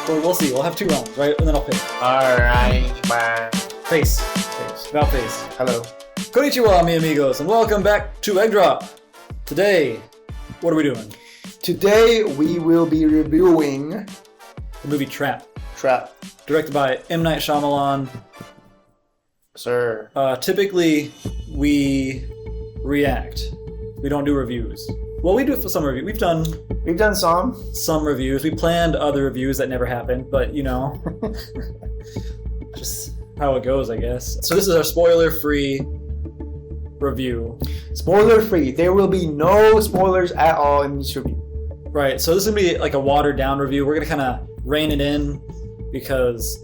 Or we'll see. We'll have 2 rounds, right? And then I'll pick. Alright, bye. Face. About face. Hello. Konnichiwa, mi amigos, and welcome back to Egg Drop. Today, what are we doing? Today we will be reviewing The movie Trap. Directed by M. Night Shyamalan. Sir. Typically, we react. We don't do reviews. Well, we do it for some reviews. We've done some reviews. We planned other reviews that never happened, but you know, just how it goes, I guess. So this is our spoiler-free review. Spoiler-free. There will be no spoilers at all in this review. Right. So this is gonna be like a watered-down review. We're gonna kind of rein it in because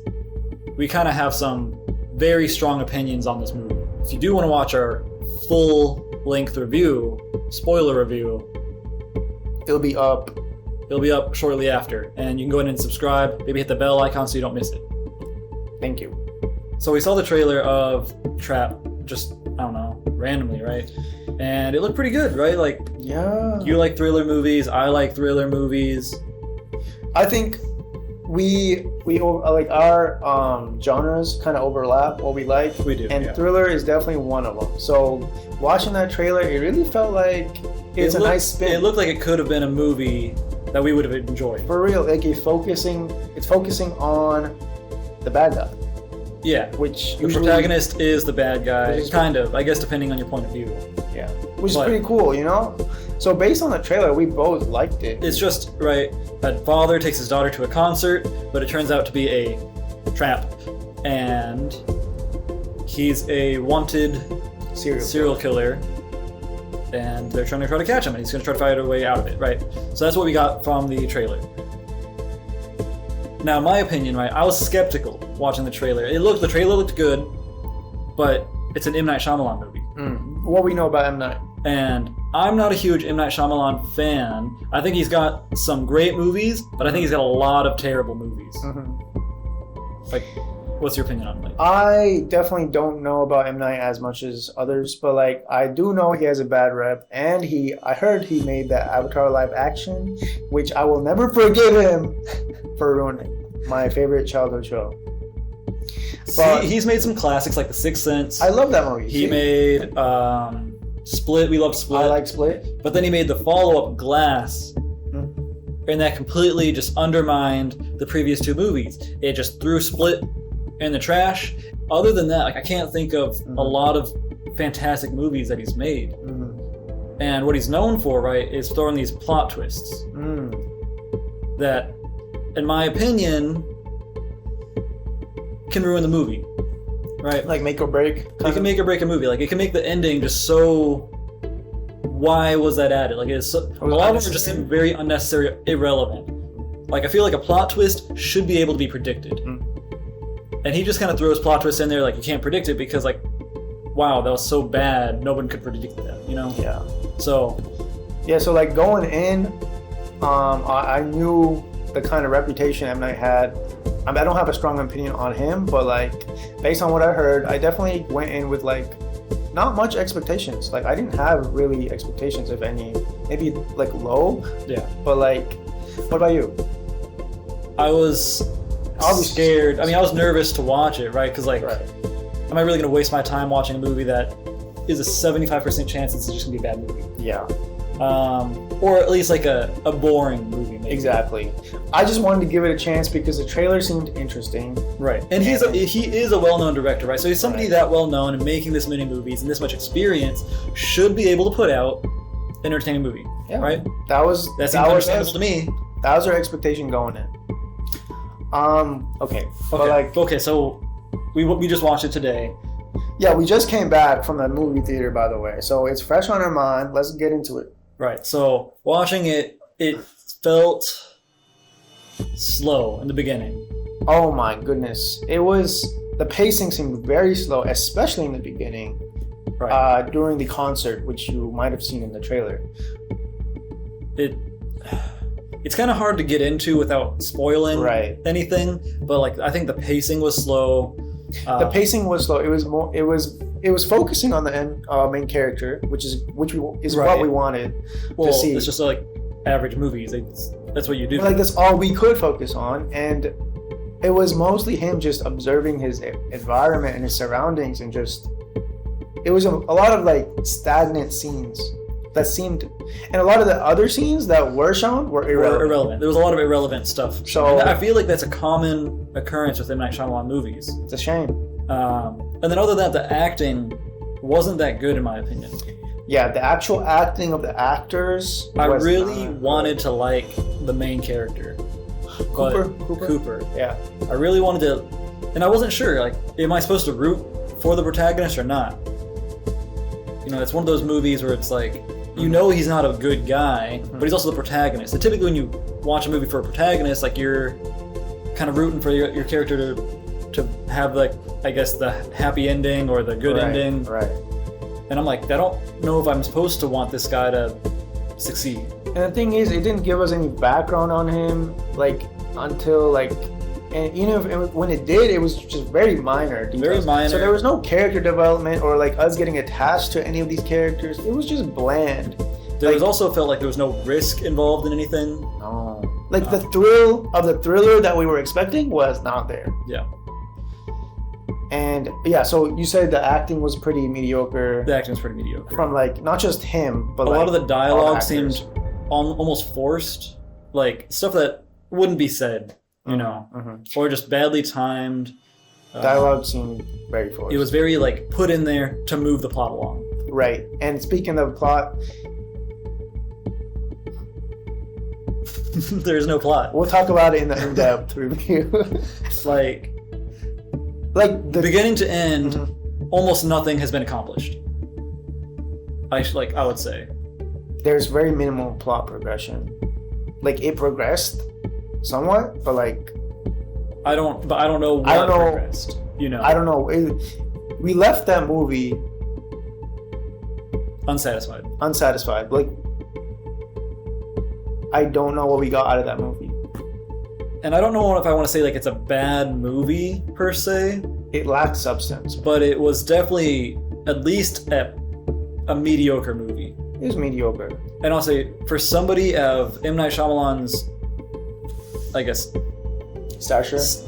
we kind of have some very strong opinions on this movie. If you do want to watch our full-length review, spoiler review, it'll be up shortly after, and you can go ahead and subscribe, maybe hit the bell icon so you don't miss it. Thank you. So we saw the trailer of Trap just, I don't know, randomly, right? And it looked pretty good, right? Like, yeah, you like thriller movies, I like thriller movies. I think we like our genres kind of overlap what we like. We do, and yeah. Thriller is definitely one of them. So watching that trailer, it really felt like it's a nice spin. It looked like it could have been a movie that we would have enjoyed. For real, like it's focusing on the bad guy. Yeah, which the protagonist is the bad guy, kind of, I guess, depending on your point of view. Yeah, which is pretty cool, you know? So based on the trailer, we both liked it. It's just, right, a father takes his daughter to a concert, but it turns out to be a trap. And he's a wanted serial killer. And they're trying to catch him, and he's going to try to fight a way out of it, right? So that's what we got from the trailer. Now, in my opinion, right, I was skeptical watching the trailer. The trailer looked good, but it's an M. Night Shyamalan movie. What we know about M. Night. And I'm not a huge M. Night Shyamalan fan. I think he's got some great movies, but I think he's got a lot of terrible movies. Like, what's your opinion on it? I definitely don't know about M. Night as much as others, but like I do know he has a bad rep, and I heard he made that Avatar live action, which I will never forgive him for ruining my favorite childhood show. But he's made some classics like The Sixth Sense. I love that movie. He made Split. We love Split. I like Split. But then he made the follow-up Glass, and that completely just undermined the previous 2 movies. It just threw Split in the trash. Other than that, like I can't think of a lot of fantastic movies that he's made. And what he's known for, right, is throwing these plot twists that, in my opinion, can ruin the movie, right? Like make or break. It can make or break a movie. Like it can make the ending just so. Why was that added? Like it's a lot of them just seem very unnecessary, irrelevant. Like I feel like a plot twist should be able to be predicted, and he just kind of throws plot twists in there like you can't predict it because like, wow, that was so bad, no one could predict that, you know? Yeah. So like going in, I knew the kind of reputation M. Night had. I mean, I don't have a strong opinion on him, but like based on what I heard, I definitely went in with like not much expectations. Like I didn't have really expectations, if any. Maybe like low. Yeah. But like, what about you? I was scared. I mean, I was nervous to watch it, right? Because like, am I really going to waste my time watching a movie that is a 75% chance it's just going to be a bad movie? Yeah. Or at least like a boring movie, maybe. Exactly. I just wanted to give it a chance because the trailer seemed interesting. Right. And he is a well-known director, right? So he's somebody that well-known and making this many movies and this much experience should be able to put out an entertaining movie. Yeah. Right? That seems understandable to me. That was our expectation going in. Okay. Okay, so we just watched it today. Yeah, we just came back from the movie theater, by the way. So it's fresh on our mind. Let's get into it. Right. So watching it felt slow in the beginning. Oh my goodness. The pacing seemed very slow, especially in the beginning. Right. During the concert, which you might have seen in the trailer. It's kind of hard to get into without spoiling anything, but like I think the pacing was slow. The pacing was slow. It was focusing on the main character, which is what we wanted to see. It's just like average movies. That's what you do. Like that's all we could focus on, and it was mostly him just observing his environment and his surroundings, and just it was a lot of like stagnant scenes that seemed, and a lot of the other scenes that were shown were irrelevant. There was a lot of irrelevant stuff. So and I feel like that's a common occurrence with M. Night Shyamalan movies. It's a shame. And then other than that, the acting wasn't that good in my opinion. Yeah, the actual acting of the actors. I really wanted to like the main character, Cooper. Yeah. I really wanted to, and I wasn't sure. Like, am I supposed to root for the protagonist or not? You know, it's one of those movies where it's like, you know, he's not a good guy, but he's also the protagonist. And typically, when you watch a movie for a protagonist, like you're kind of rooting for your character to have, like, I guess the happy ending or the good ending. Right. And I'm like, I don't know if I'm supposed to want this guy to succeed. And the thing is, it didn't give us any background on him, like, until, like, and you know, when it did, it was just very minor details. Very minor. So there was no character development or, like, us getting attached to any of these characters. It was just bland. There was also felt like there was no risk involved in anything. No. Like, the thrill of the thriller that we were expecting was not there. Yeah. And yeah, so you said the acting was pretty mediocre. The acting was pretty mediocre. From, like, not just him, but a like lot of the dialogue all seemed almost forced, like stuff that wouldn't be said, you know, or just badly timed. Dialogue seemed very forced. It was very like put in there to move the plot along. Right. And speaking of plot, there's no plot. We'll talk about it in the in-depth review. Like the beginning to end, almost nothing has been accomplished. I would say there's very minimal plot progression. Like, it progressed somewhat, but like I don't know what progressed. You know, I don't know. We left that movie unsatisfied. Like, I don't know what we got out of that movie. And I don't know if I want to say like it's a bad movie per se. It lacked substance. But it was definitely at least a mediocre movie. It was mediocre. And I'll say, for somebody of M. Night Shyamalan's, I guess, status,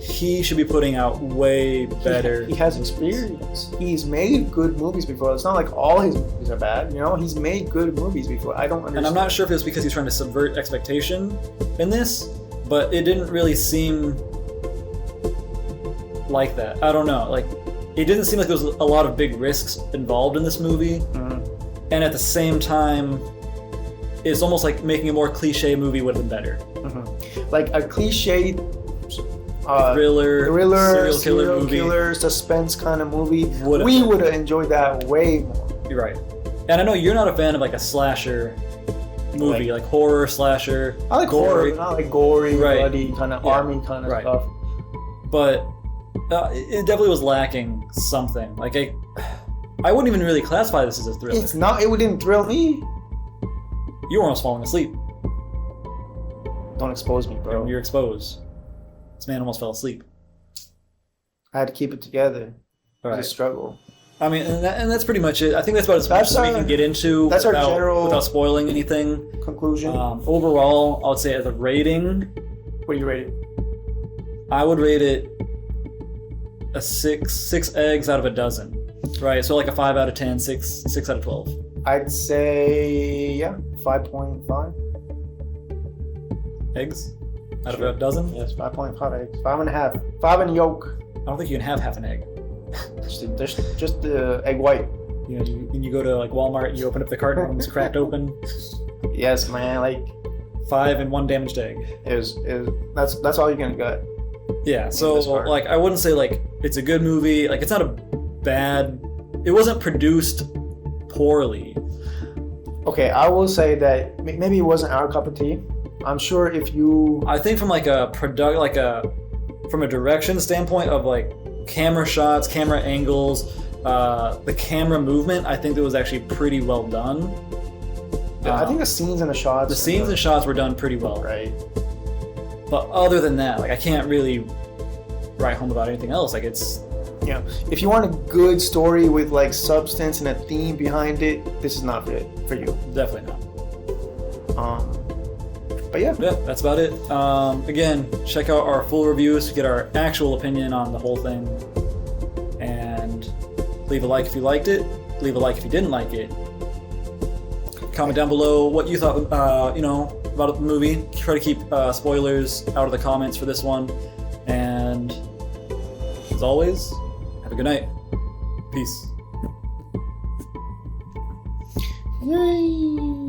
he should be putting out way better. He has experience. He's made good movies before. It's not like all his movies are bad, you know? He's made good movies before. I don't understand. And I'm not sure if it's because he's trying to subvert expectation in this, but it didn't really seem like that. I don't know. Like, it didn't seem like there was a lot of big risks involved in this movie. And at the same time, it's almost like making a more cliche movie would have been better. Like a cliche thriller, serial killer, suspense kind of movie. We would have enjoyed that way more. You're right. And I know you're not a fan of like a slasher movie, like horror slasher. I like horror, but not like gory, bloody, kind of army kind of stuff. But it definitely was lacking something. Like I wouldn't even really classify this as a thriller. It's not. It didn't thrill me. You were almost falling asleep. Don't expose me, bro. You're exposed. This man almost fell asleep. I had to keep it together. It was a struggle. I mean, and that's pretty much it. I think that's about as much as we can get into without spoiling anything. Conclusion. Overall, I would say as a rating. What do you rate it? I would rate it a 6 eggs out of a dozen. Right, so like a 5 out of 10, 6 out of 12. I'd say 5.5. Eggs? Out of a dozen? Yes, 5.5 eggs. 5.5. 5 and yolk. I don't think you can have half an egg. Just the egg white. You know, you go to like Walmart and you open up the carton and it's cracked open. Yes, man. Like 5 and 1 damaged egg. That's all you're gonna get. Yeah. So like I wouldn't say like it's a good movie. Like it's not a bad. It wasn't produced poorly. Okay, I will say that maybe it wasn't our cup of tea. I'm sure if you. I think from like from a direction standpoint of like camera shots, camera angles, the camera movement, I think it was actually pretty well done. I think the scenes and the shots. The scenes and shots were done pretty well. Right. But other than that, like I can't really write home about anything else. Like it's. Yeah. If you want a good story with like substance and a theme behind it, this is not it for you. Definitely not. But yeah. Yeah, that's about it. Again, check out our full reviews to get our actual opinion on the whole thing. And leave a like if you liked it. Leave a like if you didn't like it. Comment down below what you thought, about the movie. Try to keep spoilers out of the comments for this one. And as always, have a good night. Peace. Yay!